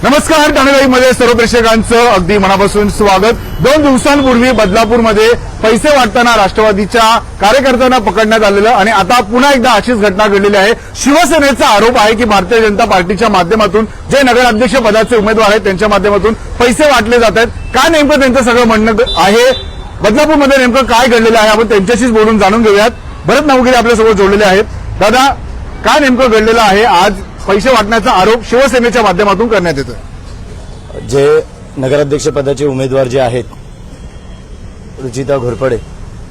नमस्कार, ठाणे सर्व प्रेक्षकांचं अगदी मनापासून स्वागत। 2 दिवसांपूर्वी बदलापूरमध्ये पैसे वाटताना राष्ट्रवादीच्या कार्यकर्त्यांना पकडण्यात आलेलं आणि आता पुन्हा एकदा अशीच घटना घडलेली आहे। शिवसेनेचा आरोप आहे की भारतीय जनता पार्टीच्या माध्यमातून जे नगराध्यक्ष पदाचे उमेदवार आहेत त्यांच्या माध्यमातून पैसे वाटले जात आहेत। काय नेमकं त्यांचं सगळं म्हणणं आहे, बदलापूरमध्ये नेमकं काय घडलेलं आहे, आपण त्यांच्याशीच बोलून जाणून घेऊयात। भरत नवगिरे आपल्यासोबत जोडलेले आहेत। दादा, काय नेमकं घडलेलं आहे? आज पैसे वाटण्याचा आरोप शिवसेनेच्या माध्यमातून करण्यात येतो। जे नगराध्यक्ष पदाचे उमेदवार जे आहेत रुचिता घोरपडे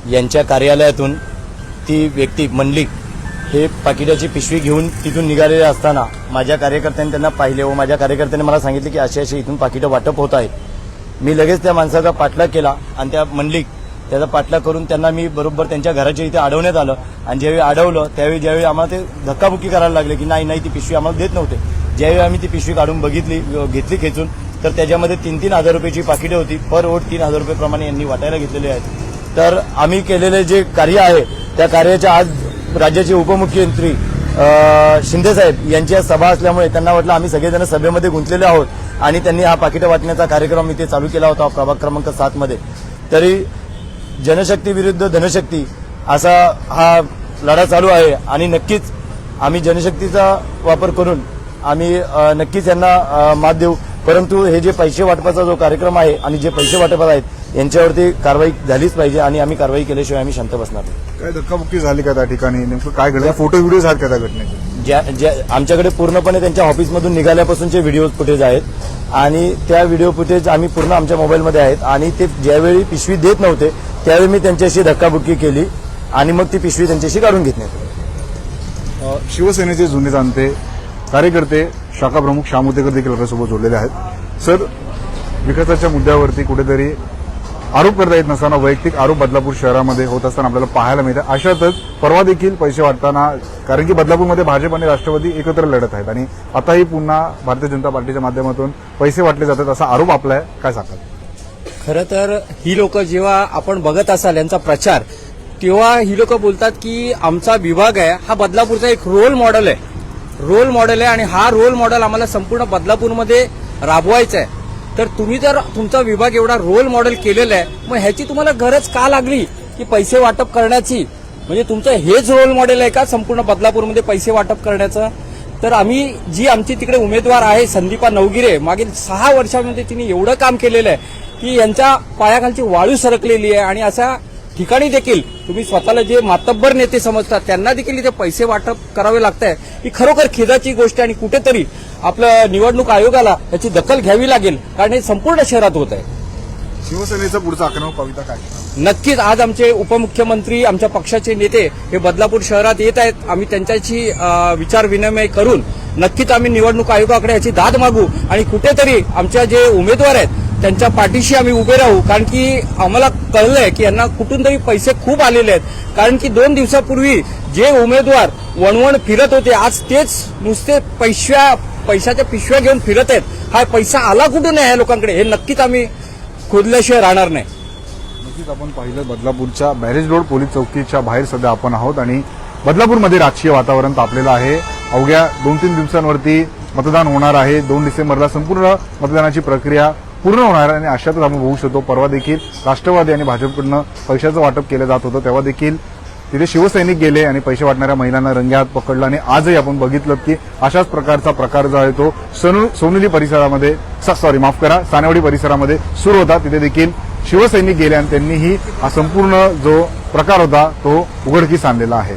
यांच्या कार्यालयातून ती व्यक्ती मंडलिक हे पाकिटाची पिशवी घेऊन तिथून निघालेले असताना माझ्या कार्यकर्त्यांनी त्यांना पाहिले व माझ्या कार्यकर्त्यांनी मला सांगितले की असे इथून पाकिटं वाटप होत आहेत। मी लगेच त्या माणसाचा पाठलाग केला आणि त्या मंडलिक त्याचा पाठलाग करून त्यांना मी बरोबर त्यांच्या घराच्या इथे अडवण्यात आलं आणि ज्यावेळी अडवलं त्यावेळी ज्यावेळी आम्हाला ते धक्काबुक्की करायला लागले की नाही ती पिशवी आम्हाला देत नव्हते। ज्यावेळी आम्ही ती पिशवी काढून घेतली खेचून तर त्याच्यामध्ये 3-3 हजार रुपयाची पाकिटे होती। पर वोट 3,000 रुपये प्रमाणे यांनी वाटायला घेतलेले आहेत। तर आम्ही केलेले जे कार्य आहे त्या कार्याच्या आज राज्याचे उपमुख्यमंत्री शिंदेसाहेब यांची सभा असल्यामुळे त्यांना वाटलं आम्ही सगळेजण सभेमध्ये गुंतलेले आहोत आणि त्यांनी हा पाकिटं वाटण्याचा कार्यक्रम इथे चालू केला होता प्रभाग क्रमांक 7 मध्ये। तरी जनशक्ती विरुद्ध धनशक्ती असा हा लढा चालू आहे आणि नक्कीच आम्ही जनशक्तीचा वापर करून आम्ही नक्कीच यांना मात देऊ। परंतु हे जे पैसे वाटपाचा जो कार्यक्रम आहे आणि जे पैसे वाटप आहेत यांच्यावरती कारवाई झालीच पाहिजे आणि आम्ही कारवाई केल्याशिवाय आम्ही शांत बसणार नाही। काय धक्काबुक्की झाली का त्या ठिकाणी? नेमकं काय घडलं? फोटो व्हिडिओ आहेत का त्या घटनेचे? ज्या आमच्याकडे पूर्णपणे त्यांच्या ऑफिसमधून निघाल्यापासूनचे व्हिडिओ फुटेज आहेत आणि त्या व्हिडिओ फुटेज आम्ही पूर्ण आमच्या मोबाईलमध्ये आहेत आणि ते ज्यावेळी पिशवी देत नव्हते त्यावेळी मी त्यांच्याशी धक्काबुक्की केली आणि मग ती पिशवी त्यांच्याशी काढून घेतली। शिवसेनेचे जुने जाणते कार्यकर्ते शाखा प्रमुख श्यामुतेकर देखील आपल्यासोबत जोडलेले आहेत। सर, विकासाच्या मुद्द्यावरती कुठेतरी आरोप करता येत नसताना वैयक्तिक आरोप बदलापूर शहरामध्ये होत असताना आपल्याला पाहायला मिळतं। अशातच परवा देखील पैसे वाटताना, कारण की बदलापूरमध्ये भाजप आणि राष्ट्रवादी एकत्र लढत आहेत आणि आताही पुन्हा भारतीय जनता पार्टीच्या माध्यमातून पैसे वाटले जातात असा आरोप आपला आहे, काय सांगाल? खरं तर ही लोक जेव्हा आपण बघत असाल यांचा प्रचार, तेव्हा ही लोक बोलतात की आमचा विभाग आहे हा बदलापूरचा एक रोल मॉडेल आहे आणि हा रोल मॉडेल आम्हाला संपूर्ण बदलापूरमध्ये राबवायचा आहे। तर तुम्ही जर तुमचा विभाग एवढा रोल मॉडेल केलेला आहे, मग ह्याची तुम्हाला गरज का लागली की पैसे वाटप करण्याची? म्हणजे तुमचं हेच रोल मॉडेल आहे का संपूर्ण बदलापूरमध्ये पैसे वाटप करण्याचं? तर आम्ही जी आमची तिकडे उमेदवार आहे संदीपा नवगिरे, मागील 6 वर्षामध्ये तिने एवढं काम केलेलं आहे की यांच्या पायाखालची वाळू सरकलेली आहे आणि अशा ठिकाणी देखील तुम्ही स्वतःला जे मातब्बर नेते समजतात त्यांना देखील इथे पैसे वाटप करावे लागत आहे। ही खरोखर खेदाची गोष्ट आणि कुठेतरी आपलं निवडणूक आयोगाला याची दखल घ्यावी लागेल, कारण हे संपूर्ण शहरात होत आहे। शिवसेनेचा पुढचा आक्रमक पवित्रा काय? नक्कीच आज आमचे उपमुख्यमंत्री, आमच्या पक्षाचे नेते हे बदलापूर शहरात येत आहेत। आम्ही त्यांच्याशी विचार विनिमय करून नक्कीच आम्ही निवडणूक आयोगाकडे याची दाद मागू आणि कुठेतरी आमच्या जे उमेदवार आहेत त्यांच्या पाठीशी आम्ही उभे राहू, कारण की आम्हाला कळलंय की यांना कुठून तरी पैसे खूप आलेले आहेत। कारण की 2 दिवसापूर्वी जे उमेदवार वणवण फिरत होते आज तेच नुसते पैशाच्या पिशव्या घेऊन फिरत आहेत। हा पैसा आला कुठून आहे या लोकांकडे, हे नक्कीच आम्ही खोदल्याशिवाय राहणार नाही। नक्कीच आपण पाहिलं बदलापूरच्या बॅरेज रोड पोलीस चौकीच्या बाहेर सध्या आपण आहोत आणि बदलापूरमध्ये राजकीय वातावरण तापलेलं आहे। अवघ्या 2-3 दिवसांवरती मतदान होणार आहे। 2 डिसेंबरला संपूर्ण मतदानाची प्रक्रिया पूर्ण होणार आहे आणि अशातच आपण बघू शकतो परवा देखील राष्ट्रवादी आणि भाजपकडनं पैशाचं वाटप केलं जात होतं, तेव्हा देखील तिथे शिवसैनिक गेले आणि पैसे वाटणाऱ्या महिलांना रंगेहात पकडलं आणि आजही आपण बघितलं की अशाच प्रकारचा प्रकार जो आहे तो सोनुली परिसरामध्ये सानेवाडी परिसरामध्ये सुरू होता। तिथे देखील शिवसैनिक गेले आणि त्यांनीही हा संपूर्ण जो प्रकार होता तो उघडकीस आणलेला आहे।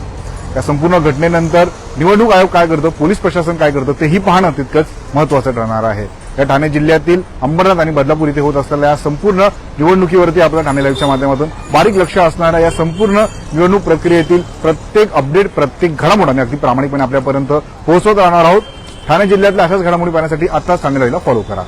या संपूर्ण घटनेनंतर निवडणूक आयोग काय करतो, पोलीस प्रशासन काय करतं तेही पाहणं तितकंच महत्वाचं ठरणार आहे। या ठाणे जिल्ह्यातील अंबरनाथ आणि बदलापूर इथे होत असलेल्या या संपूर्ण निवडणुकीवरती आपल्या ठाणे लाईव्हच्या माध्यमातून बारीक लक्ष असणाऱ्या या संपूर्ण निवडणूक प्रक्रियेतील प्रत्येक अपडेट, प्रत्येक घडामोडी अगदी प्रामाणिकपणे आपल्यापर्यंत पोहोचवत राहणार आहोत। ठाणे जिल्ह्यातल्या अशाच घडामोडी पाहण्यासाठी आताच ठाणे लाईव्हला फॉलो करा।